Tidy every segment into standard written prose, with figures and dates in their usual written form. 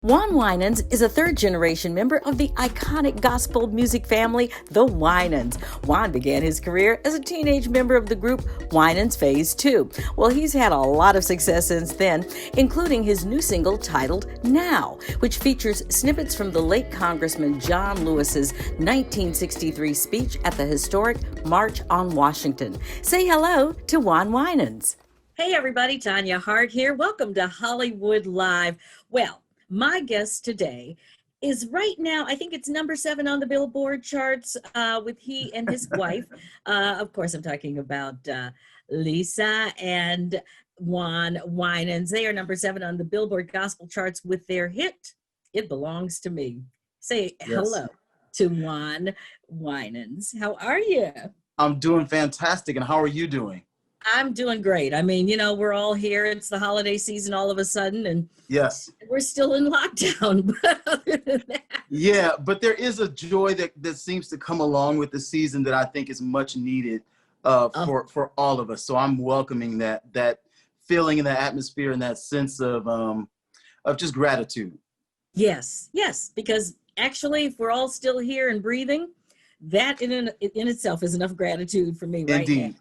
Juan Winans is a third-generation member of the iconic gospel music family, the Winans. Juan began his career as a teenage member of the group Winans Phase 2. Well, he's had a lot of success since then, including his new single titled Now, which features snippets from the late Congressman John Lewis's 1963 speech at the historic March on Washington. Say hello to Juan Winans. Hey everybody, Tanya Hart here. Welcome to Hollywood Live. Well, my guest today is right now, I think it's number 7 on the Billboard charts with he and his wife. Of course, I'm talking about Lisa and Juan Winans. They are number 7 on the Billboard gospel charts with their hit, It Belongs to Me. Say hello to Juan Winans. How are you? I'm doing fantastic. And how are you doing? I'm doing great. I mean, you know, we're all here. It's the holiday season all of a sudden, and yes, we're still in lockdown. But other than that, yeah, but there is a joy that seems to come along with the season that I think is much needed for all of us. So I'm welcoming that feeling and that atmosphere and that sense of just gratitude. Yes, because actually, if we're all still here and breathing, that in itself is enough gratitude for me right now.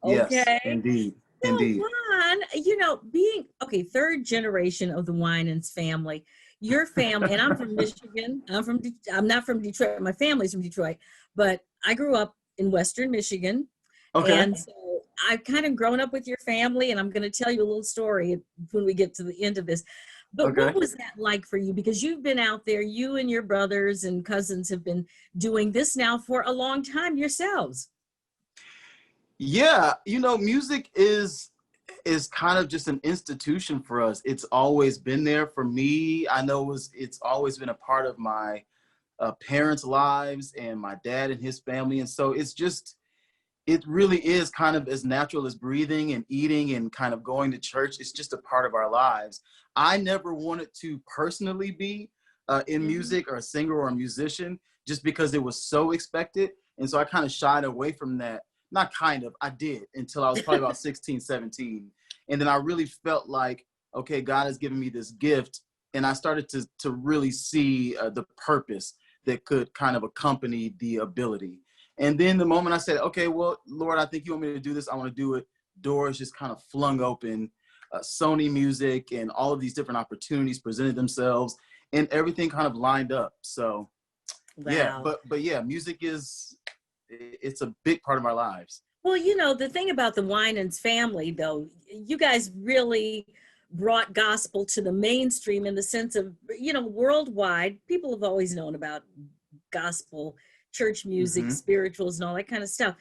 Yes, okay. Indeed. So Indeed. Juan, you know, being third generation of the Winans family, your family, and I'm from Michigan. I'm not from Detroit. My family's from Detroit, but I grew up in Western Michigan. Okay. And so I've kind of grown up with your family, and I'm going to tell you a little story when we get to the end of this. But What was that like for you? Because you've been out there, you and your brothers and cousins have been doing this now for a long time yourselves. Yeah, you know, music is kind of just an institution for us. It's always been there for me. I know it's always been a part of my parents' lives and my dad and his family. And so it really is kind of as natural as breathing and eating and kind of going to church. It's just a part of our lives. I never wanted to personally be in music or a singer or a musician just because it was so expected. And so I kind of shied away from that. Not kind of, I did until I was probably about 16, 17. And then I really felt like, okay, God has given me this gift. And I started to really see the purpose that could kind of accompany the ability. And then the moment I said, okay, well, Lord, I think you want me to do this. I want to do it. Doors just kind of flung open. Sony Music and all of these different opportunities presented themselves and everything kind of lined up. So, yeah, but yeah, music it's a big part of our lives. Well, you know, the thing about the Winans family, though, you guys really brought gospel to the mainstream in the sense of, you know, worldwide. People have always known about gospel, church music, spirituals, and all that kind of stuff.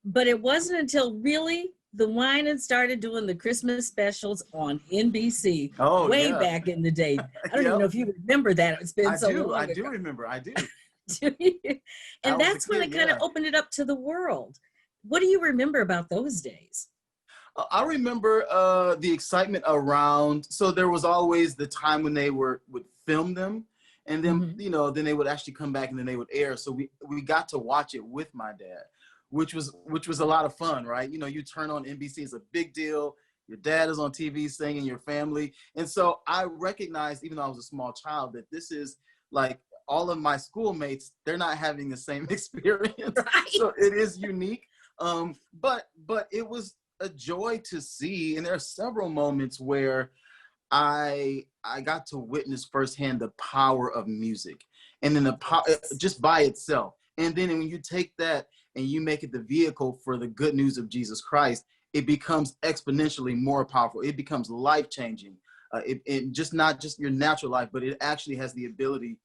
But it wasn't until really the Winans started doing the Christmas specials on NBC way back in the day. I don't even know if you remember that. It's been so long ago. I do remember. I do. And that's when it kind of opened it up to the world. What do you remember about those days? I remember the excitement around. So there was always the time when they would film them, and then you know, then they would actually come back and then they would air. So we got to watch it with my dad, which was a lot of fun, right? You know, you turn on NBC, it's a big deal. Your dad is on TV singing, your family, and so I recognized, even though I was a small child, that this is like all of my schoolmates, they're not having the same experience. Right. So it is unique. But it was a joy to see. And there are several moments where I got to witness firsthand the power of music and then the power just by itself. And then when you take that and you make it the vehicle for the good news of Jesus Christ, it becomes exponentially more powerful. It becomes life-changing. It just not just your natural life, but it actually has the ability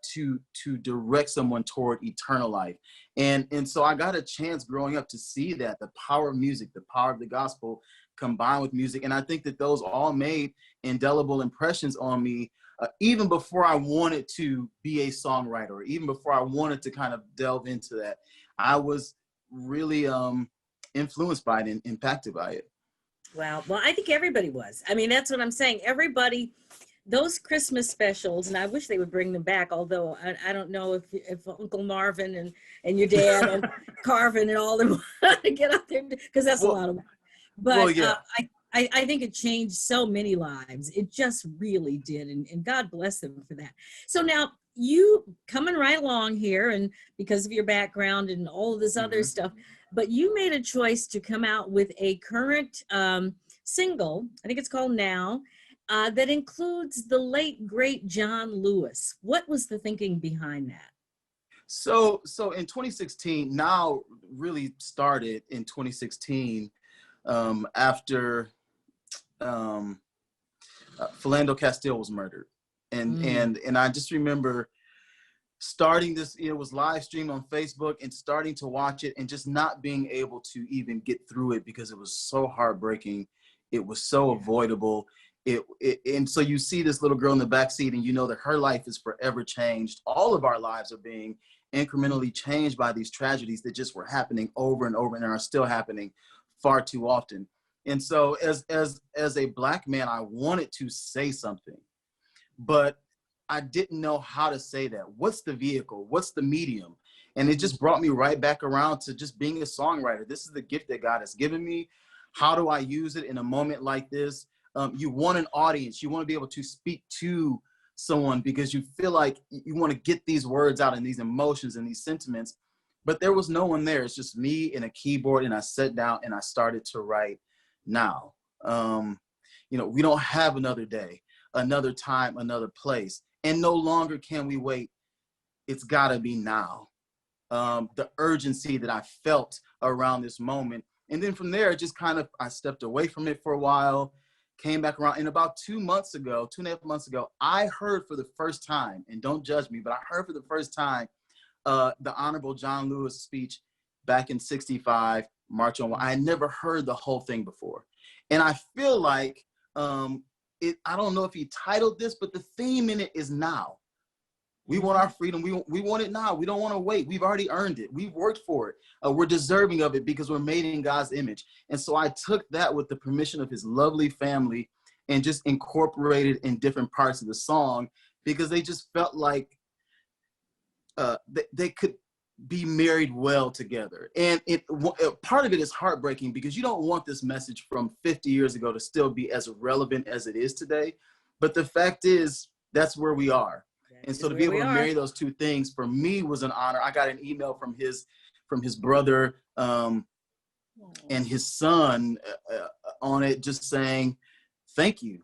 to direct someone toward eternal life. And so I got a chance growing up to see that, the power of music, the power of the gospel combined with music. And I think that those all made indelible impressions on me, even before I wanted to be a songwriter, or even before I wanted to kind of delve into that. I was really influenced by it and impacted by it. Wow. Well, I think everybody was. I mean, that's what I'm saying. Everybody, those Christmas specials, and I wish they would bring them back, although I don't know if Uncle Marvin and your dad and Carvin and all them want to get out there, because that's a lot of money. But I think it changed so many lives. It just really did. And God bless them for that. So now you coming right along here, and because of your background and all of this other stuff, but you made a choice to come out with a current single, I think it's called Now, that includes the late, great John Lewis. What was the thinking behind that? So in 2016, Now really started in 2016 after Philando Castile was murdered. And I just remember starting this, it was live streamed on Facebook, and starting to watch it and just not being able to even get through it because it was so heartbreaking. It was so avoidable. And so you see this little girl in the backseat, and you know that her life is forever changed. All of our lives are being incrementally changed by these tragedies that just were happening over and over and are still happening far too often. And so as a Black man, I wanted to say something, but I didn't know how to say that. What's the vehicle? What's the medium? And it just brought me right back around to just being a songwriter. This is the gift that God has given me. How do I use it in a moment like this? You want an audience. You want to be able to speak to someone because you feel like you want to get these words out and these emotions and these sentiments, but there was no one there. It's just me and a keyboard, and I sat down and I started to write Now. We don't have another day, another time, another place, and no longer can we wait. It's gotta be now. The urgency that I felt around this moment. And then from there, just kind of, I stepped away from it for a while, came back around. And about 2.5 months ago, I heard for the first time, and don't judge me, but I heard for the first time, the Honorable John Lewis speech back in '65, March on One. I had never heard the whole thing before. And I feel like, I don't know if he titled this, but the theme in it is now. We want our freedom. We want it now. We don't want to wait. We've already earned it. We've worked for it. We're deserving of it because we're made in God's image. And so I took that with the permission of his lovely family and just incorporated in different parts of the song because they just felt like they could be married well together. And part of it is heartbreaking because you don't want this message from 50 years ago to still be as relevant as it is today. But the fact is, that's where we are. And so to be able to marry those two things for me was an honor. I got an email from his brother and his son on it, just saying, thank you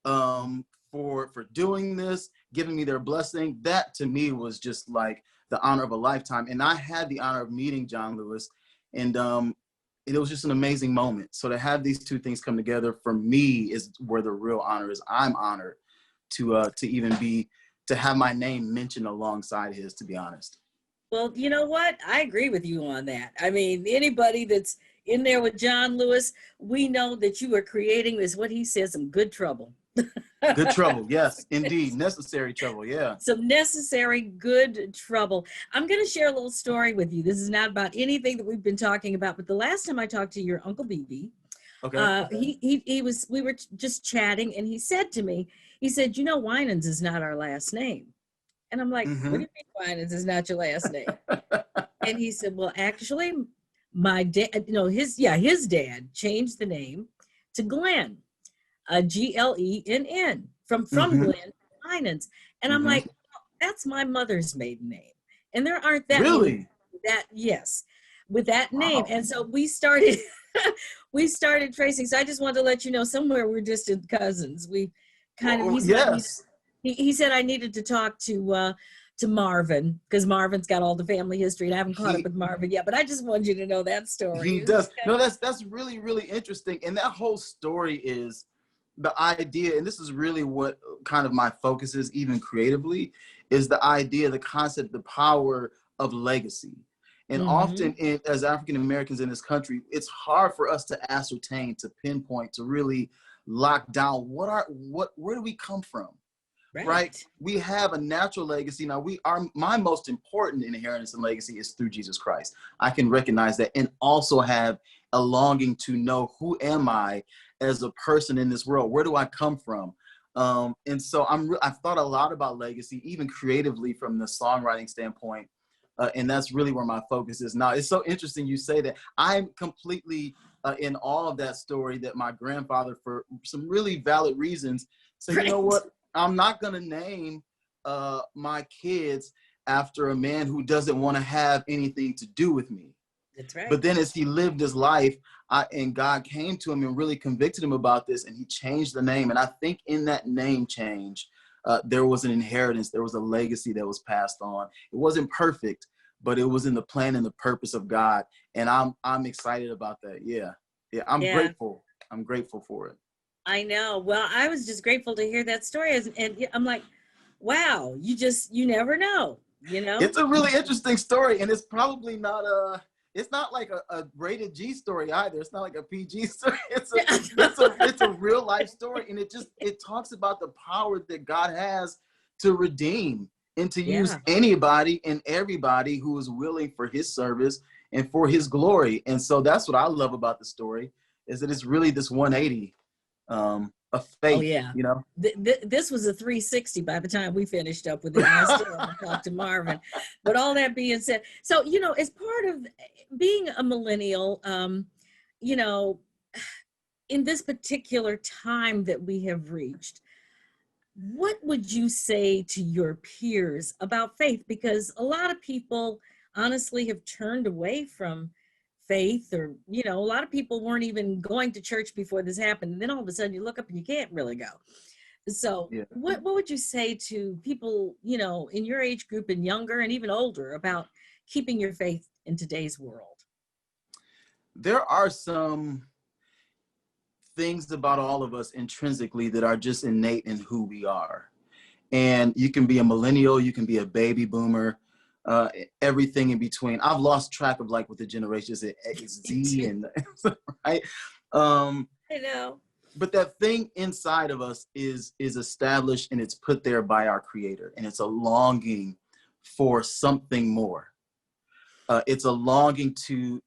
for doing this, giving me their blessing. That to me was just like the honor of a lifetime. And I had the honor of meeting John Lewis, and it was just an amazing moment. So to have these two things come together for me is where the real honor is. I'm honored to have my name mentioned alongside his, to be honest. Well, you know what? I agree with you on that. I mean, anybody that's in there with John Lewis, we know that you are creating this, what he says, some good trouble. Good trouble. Yes, indeed. Necessary trouble. Yeah. Some necessary good trouble. I'm going to share a little story with you. This is not about anything that we've been talking about, but the last time I talked to your Uncle BB, we were just chatting, and he said to me, he said, Winans is not our last name. And I'm like, what do you mean Winans is not your last name? And he said, well, actually, my dad, his dad changed the name to Glenn, Glenn, from Glenn Winans. And I'm like, that's my mother's maiden name. And there aren't that really with that name. And so we started tracing. So I just wanted to let you know, somewhere we're distant cousins. We kind of, he said I needed to talk to Marvin, because Marvin's got all the family history, and I haven't caught up with Marvin yet, but I just wanted you to know that story. He does. No, that's really, really interesting. And that whole story is the idea, and this is really what kind of my focus is, even creatively, is the idea, the concept, the power of legacy. And often as African Americans in this country, it's hard for us to ascertain, to pinpoint, to really lock down where do we come from? Right? We have a natural legacy. Now my most important inheritance and legacy is through Jesus Christ. I can recognize that, and also have a longing to know, who am I as a person in this world? Where do I come from? And so I've thought a lot about legacy, even creatively from the songwriting standpoint. And that's really where my focus is now. It's so interesting you say that. I'm completely in all of that story that my grandfather, for some really valid reasons, said, you know what, I'm not going to name my kids after a man who doesn't want to have anything to do with me. That's right. But then as he lived his life, and God came to him and really convicted him about this, and he changed the name. And I think in that name change, there was an inheritance, there was a legacy that was passed on. It wasn't perfect, but it was in the plan and the purpose of God. And I'm excited about that. Yeah. I'm grateful. I'm grateful for it. I know. Well, I was just grateful to hear that story. And I'm like, wow, you never know, you know? It's a really interesting story. And it's probably not it's not like a rated G story either. It's not like a PG story. It's a real life story. And it talks about the power that God has to redeem and to use anybody and everybody who is willing for his service and for his glory. And so that's what I love about the story, is that it's really this 180 of faith. Oh, yeah. You know, this was a 360 by the time we finished up with it. I still haven't talked to Marvin. But all that being said, so, you know, as part of being a millennial, you know, in this particular time that we have reached, what would you say to your peers about faith? Because a lot of people honestly have turned away from faith, or, you know, a lot of people weren't even going to church before this happened. And then all of a sudden you look up and you can't really go. So what would you say to people, you know, in your age group and younger and even older, about keeping your faith in today's world? There are some things about all of us intrinsically that are just innate in who we are. And you can be a millennial, you can be a baby boomer, everything in between. I've lost track of like what the generations is Z and right. I know. But that thing inside of us is established, and it's put there by our Creator, and it's a longing for something more. It's a longing to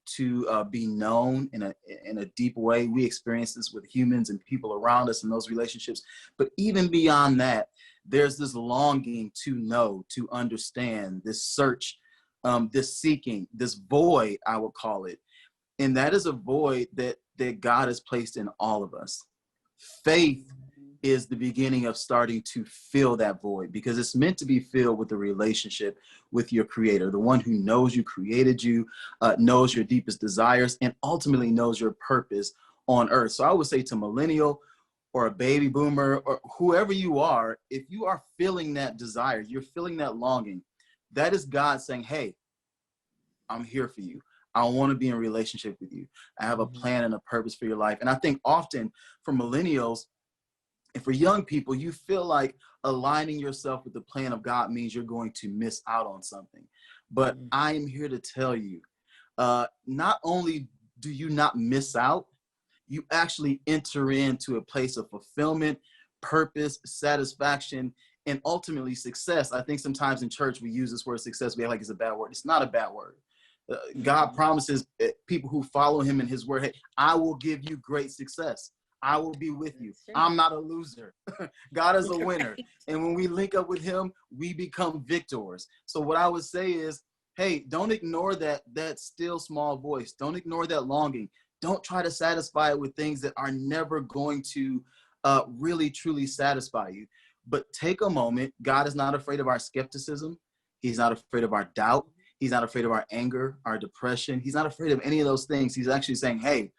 be known in a deep way. We experience this with humans and people around us in those relationships. But even beyond that, there's this longing to know, to understand, this search, this seeking, this void, I would call it. And that is a void that God has placed in all of us. Faith is the beginning of starting to fill that void, because it's meant to be filled with a relationship with your Creator, the one who knows you, created you, knows your deepest desires, and ultimately knows your purpose on earth. So I would say to millennial or a baby boomer or whoever you are, if you are feeling that desire, you're feeling that longing, that is God saying, hey, I'm here for you. I want to be in a relationship with you. I have a plan and a purpose for your life. And I think often for millennials and for young people, you feel like aligning yourself with the plan of God means you're going to miss out on something. But I am here to tell you, not only do you not miss out, you actually enter into a place of fulfillment, purpose, satisfaction, and ultimately success. I think sometimes in church we use this word success, we act like it's a bad word. It's not a bad word. God promises people who follow him in his word, hey, I will give you great success. I will be with you. I'm not a loser. God is a winner. And when we link up with him, we become victors. So what I would say is, hey, don't ignore that still small voice. Don't ignore that longing. Don't try to satisfy it with things that are never going to really, truly satisfy you. But take a moment. God is not afraid of our skepticism. He's not afraid of our doubt. He's not afraid of our anger, our depression. He's not afraid of any of those things. He's actually saying, hey,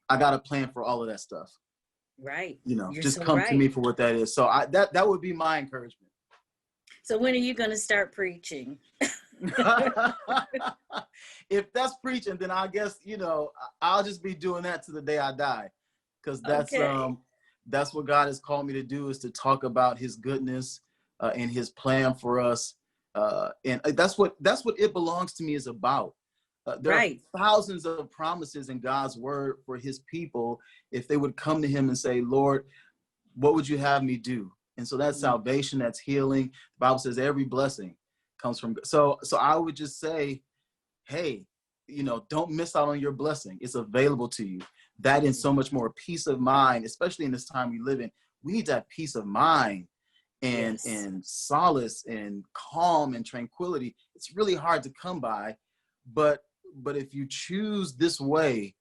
I got a plan for all of that stuff. Right. You know, You're just so come right. to me for what that is. So that would be my encouragement. So when are you going to start preaching? If that's preaching, then I guess, you know, I'll just be doing that to the day I die. Because that's what God has called me to do, is to talk about his goodness and his plan for us. And that's what It Belongs to Me is about. There are thousands of promises in God's word for his people if they would come to him and say, Lord, what would you have me do? And so that's salvation, that's healing. The Bible says every blessing comes from God. So I would just say, hey, you know, don't miss out on your blessing. It's available to you. That and so much more, peace of mind, especially in this time we live in. We need to have peace of mind and solace and calm and tranquility. It's really hard to come by, but if you choose this way,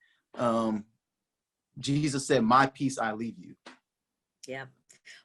Jesus said, "My peace I leave you." Yeah.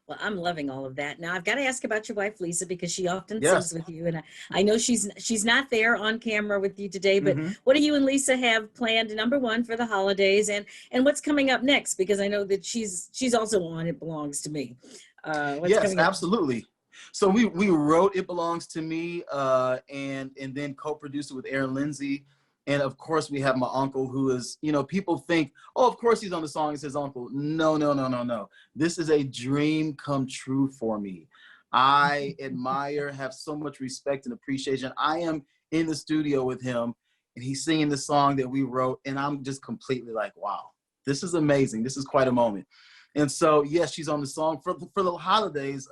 Well, I'm loving all of that. Now I've got to ask about your wife, Lisa, because she often Yes. sings with you. And I know she's not there on camera with you today, but Mm-hmm. what do you and Lisa have planned, number one, for the holidays, and what's coming up next? Because I know that she's also on It Belongs to Me. What's Yes, coming up? absolutely. So we wrote "It Belongs to Me" and then co-produced it with Aaron Lindsay. And of course, we have my uncle, who is, people think, oh, of course he's on the song. It's his uncle. No, no, no, no, no. This is a dream come true for me. I admire, have so much respect and appreciation. I am in the studio with him, and he's singing the song that we wrote, and I'm just completely like, wow, this is amazing. This is quite a moment. And so, yes, she's on the song for the holidays.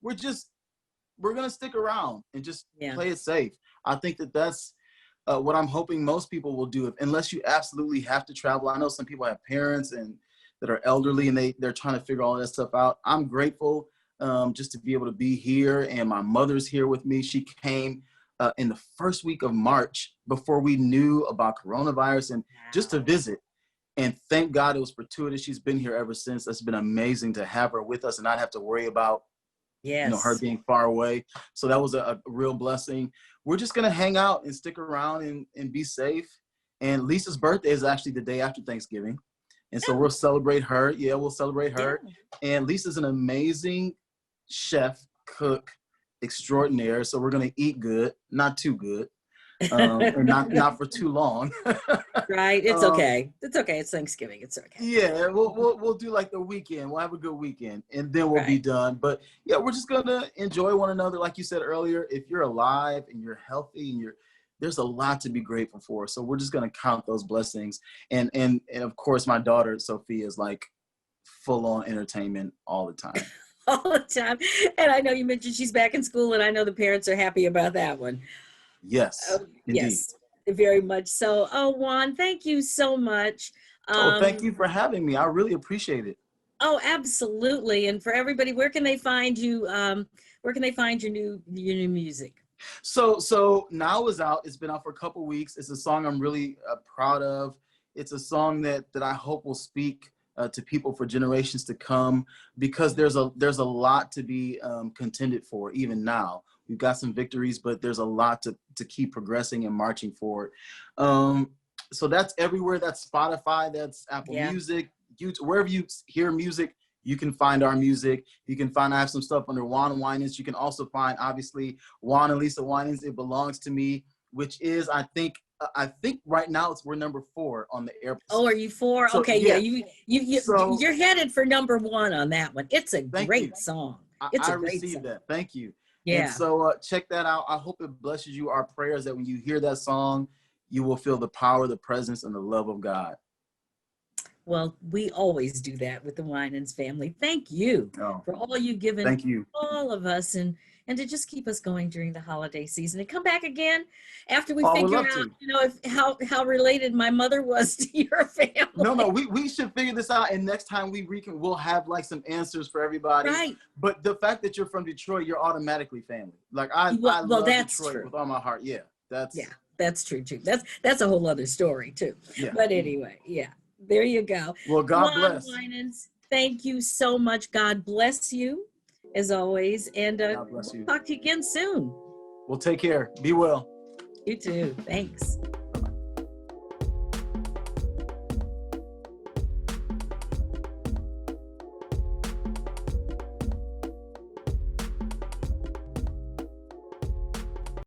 We're gonna stick around and just Yeah. play it safe. I think that's what I'm hoping most people will do, unless you absolutely have to travel. I know some people have parents and that are elderly, and they're trying to figure all that stuff out. I'm grateful just to be able to be here, and my mother's here with me. She came in the first week of March before we knew about coronavirus, and just to Wow. visit. And thank God it was fortuitous. She's been here ever since. It's been amazing to have her with us and not have to worry about, her Yes. being far away. So that was a real blessing. We're just gonna hang out and stick around and be safe. And Lisa's birthday is actually the day after Thanksgiving. And so Oh, we'll celebrate her. Yeah, we'll celebrate yeah. her. And Lisa's an amazing chef, cook extraordinaire. So we're gonna eat good, not too good, and not for too long. Right. It's um, okay. It's okay. It's Thanksgiving. It's okay. Yeah, we'll do like the weekend. We'll have a good weekend, and then we'll be Right. done. But yeah, we're just gonna enjoy one another, like you said earlier. If you're alive and you're healthy and there's a lot to be grateful for. So we're just gonna count those blessings. And of course, my daughter Sophia is like full on entertainment all the time. All the time. And I know you mentioned she's back in school, and I know the parents are happy about that one. Yes, Oh, indeed. yes, very much so. Oh, Juan, thank you so much. Oh, thank Um, you for having me. I really appreciate it. oh, absolutely. And for everybody, where can they find you? Where can they find your new music? So Now is out. It's been out for a couple weeks. It's a song I'm really proud of. It's a song that I hope will speak to people for generations to come, because there's a lot to be contended for even now. We've got some victories, but there's a lot to keep progressing and marching forward. So that's everywhere. That's Spotify. That's Apple Yeah. Music, YouTube, wherever you hear music. You can find our music. You can find, I have some stuff under Juan Winans. You can also find, obviously, Juan and Lisa Winans, It Belongs to Me, which is, I think right now we're number 4 on the Airplay. Oh, are you four? So Okay, yeah. yeah, so You're headed for number one on that one. It's a thank you. great song. It's I a great received song. that. Thank you. And Yeah. so check that out. I hope it blesses you. Our prayers that when you hear that song, you will feel the power, the presence, and the love of God. Well, we always do that with the Winans family. Thank you Oh, for all you've given thank you. all of us, and to just keep us going during the holiday season, and come back again after we Oh, I would figure love out, to. if how related my mother was to your family. No, we should figure this out, and next time we'll have like some answers for everybody. Right. But the fact that you're from Detroit, you're automatically family. Like I Well, love that's Detroit true. with all my heart. Yeah, Yeah, that's true too. That's a whole other story too. yeah. But anyway, yeah, there you go. Well, God Juan bless. Winans, thank you so much. God bless you, as always, and God bless we'll you. talk to you again soon. Well, take care. Be well. You too. Thanks.